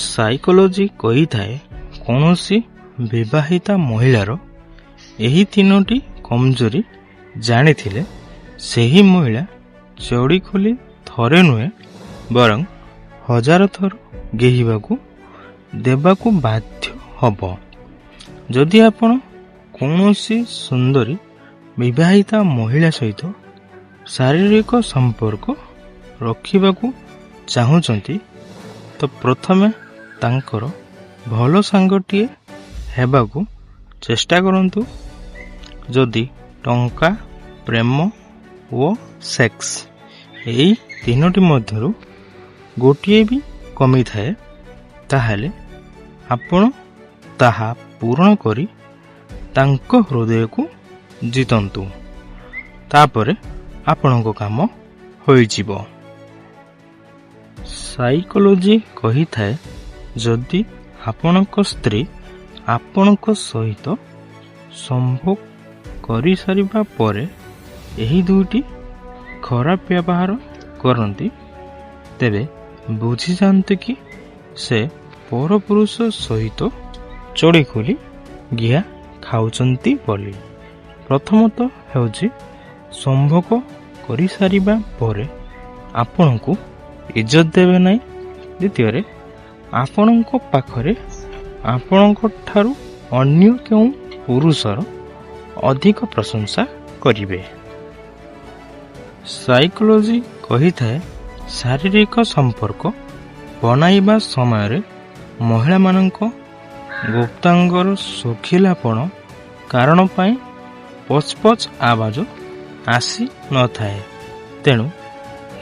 Psychology କହିଥାଏ କୌଣସି ବିବାହିତା ମହିଳାର ଏହି ତିନୋଟି କମଜୋରି ଜାଣିଥିଲେ ସେହି ମହିଳା ଚଡ଼ି ଖୋଲି ଥରେ ନୁହେଁ ବରଂ 1000 ଥର ଗେହିବାକୁ ଦେବାକୁ ବାଧ୍ୟ ହେବ। ଯଦି ଆପଣ କୌଣସି ସୁନ୍ଦରୀ ବିବାହିତା ମହିଳା ସହିତ ଶାରୀରିକ ସମ୍ପର୍କ ରଖିବାକୁ ଚାହୁଁଛନ୍ତି ତ ପ୍ରଥମେ ତାଙ୍କର ଭଲ ସାଙ୍ଗଟିଏ ହେବାକୁ ଚେଷ୍ଟା କରନ୍ତୁ। ଯଦି ଟଙ୍କା, ପ୍ରେମ ଓ ସେକ୍ସ ଏହି ତିନୋଟି ମଧ୍ୟରୁ ଗୋଟିଏ ବି କମିଥାଏ ତାହେଲେ ଆପଣ ତାହା ପୂରଣ କରି ତାଙ୍କ ହୃଦୟକୁ ଜିତନ୍ତୁ। ତାପରେ ଆପଣଙ୍କ କାମ ହୋଇଯିବ। ସାଇକୋଲୋଜି କହିଥାଏ ଯଦି ଆପଣଙ୍କ ସ୍ତ୍ରୀ ଆପଣଙ୍କ ସହିତ ସମ୍ଭୋଗ କରିସାରିବା ପରେ ଏହି ଦୁଇଟି ଖରାପ ବ୍ୟବହାର କରନ୍ତି ତେବେ ବୁଝିଯାଆନ୍ତୁ କି ସେ ପରପୁରୁଷ ସହିତ ଚଡ଼ି ଖୋଲି ଗିଆ ଖାଉଛନ୍ତି ବୋଲି। ପ୍ରଥମତଃ ହେଉଛି ସମ୍ଭୋଗ କରିସାରିବା ପରେ ଆପଣଙ୍କୁ ଇଜ୍ଜତ ଦେବେ ନାହିଁ। ଦ୍ୱିତୀୟରେ ଆପଣଙ୍କ ପାଖରେ ଆପଣଙ୍କ ଠାରୁ ଅନ୍ୟ କେଉଁ ପୁରୁଷର ଅଧିକ ପ୍ରଶଂସା କରିବେ। ସାଇକୋଲୋଜି କହିଥାଏ ଶାରୀରିକ ସମ୍ପର୍କ ବନାଇବା ସମୟରେ ମହିଳାମାନଙ୍କ ଗୁପ୍ତାଙ୍ଗର ଶୁଖିଲାପଣ କାରଣ ପାଇଁ ପଚ୍ ପଚ୍ ଆବାଜ ଆସିନଥାଏ। ତେଣୁ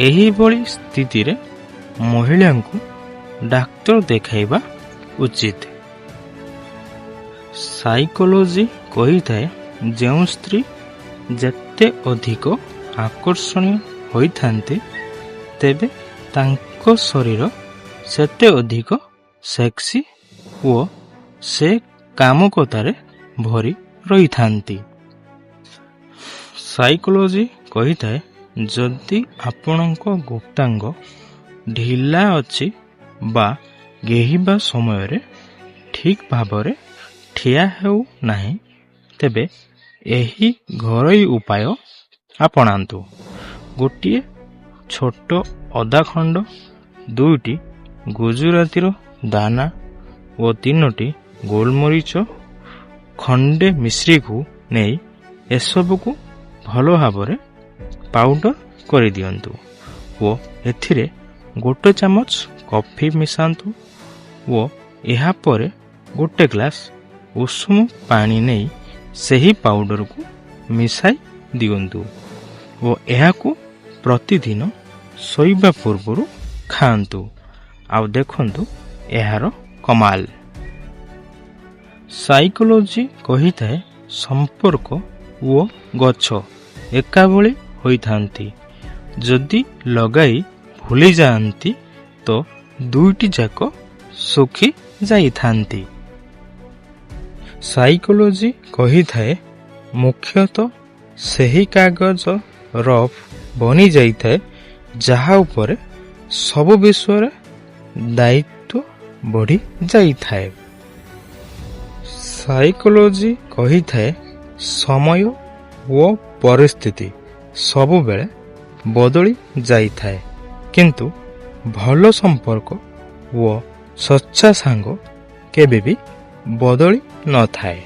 ଏହିଭଳି ସ୍ଥିତିରେ ମହିଳାଙ୍କୁ ଡାକ୍ତର ଦେଖାଇବା ଉଚିତ। ସାଇକୋଲୋଜି କହିଥାଏ ଯେଉଁ ସ୍ତ୍ରୀ ଯେତେ ଅଧିକ ଆକର୍ଷଣୀୟ ହୋଇଥାନ୍ତି ତେବେ ତାଙ୍କ ଶରୀର ସେତେ ଅଧିକ ସେକ୍ସି ଓ ସେ କାମୁକତାରେ ଭରି ରହିଥାନ୍ତି। ସାଇକୋଲୋଜି କହିଥାଏ ଯଦି ଆପଣଙ୍କ ଗୁପ୍ତାଙ୍ଗ ଢିଲା ଅଛି ବା ଗେହିବା ସମୟରେ ଠିକ୍ ଭାବରେ ଠିଆ ହେଉ ନାହିଁ ତେବେ ଏହି ଘରୋଇ ଉପାୟ ଆପଣାନ୍ତୁ। ଗୋଟିଏ ଛୋଟ ଅଦା ଖଣ୍ଡ, 2ଟି ଗୁଜୁରାତିର ଦାନା ଓ 3ଟି ଗୋଲମରିଚ ଖଣ୍ଡେ ମିଶ୍ରିକୁ ନେଇ ଏସବୁକୁ ଭଲ ଭାବରେ ପାଉଡର କରିଦିଅନ୍ତୁ ଓ ଏଥିରେ 1 ଚାମଚ କଫି ମିଶାନ୍ତୁ ଓ ଏହାପରେ 1 ଗ୍ଲାସ ଉଷୁମ ପାଣି ନେଇ ସେହି ପାଉଡରକୁ ମିଶାଇ ଦିଅନ୍ତୁ ଓ ଏହାକୁ ପ୍ରତିଦିନ ଶୋଇବା ପୂର୍ବରୁ ଖାଆନ୍ତୁ। ଆଉ ଦେଖନ୍ତୁ ଏହାର କମାଲ। ସାଇକୋଲୋଜି କହିଥାଏ ସମ୍ପର୍କ ଓ ଗଛ ଏକାଭଳି ହୋଇଥାନ୍ତି। ଯଦି ଲଗାଇ ଭୁଲି ଯାଆନ୍ତି ତ ଦୁଇଟି ଯାକ ଶୁଖି ଯାଇଥାନ୍ତି। ସାଇକୋଲୋଜି କହିଥାଏ ମୁଖ୍ୟତଃ ସେହି କାଗଜ ରଫ୍ ବନି ଯାଇଥାଏ ଯାହା ଉପରେ ସବୁ ବିଷୟରେ ଦାୟିତ୍ୱ ବଢ଼ି ଯାଇଥାଏ। ସାଇକୋଲୋଜି କହିଥାଏ ସମୟ ଓ ପରିସ୍ଥିତି ସବୁବେଳେ ବଦଳି ଯାଇଥାଏ କିନ୍ତୁ ଭଲ ସମ୍ପର୍କ ଓ ସଚ୍ଚା ସାଙ୍ଗ କେବେ ବି ବଦଳି ନଥାଏ।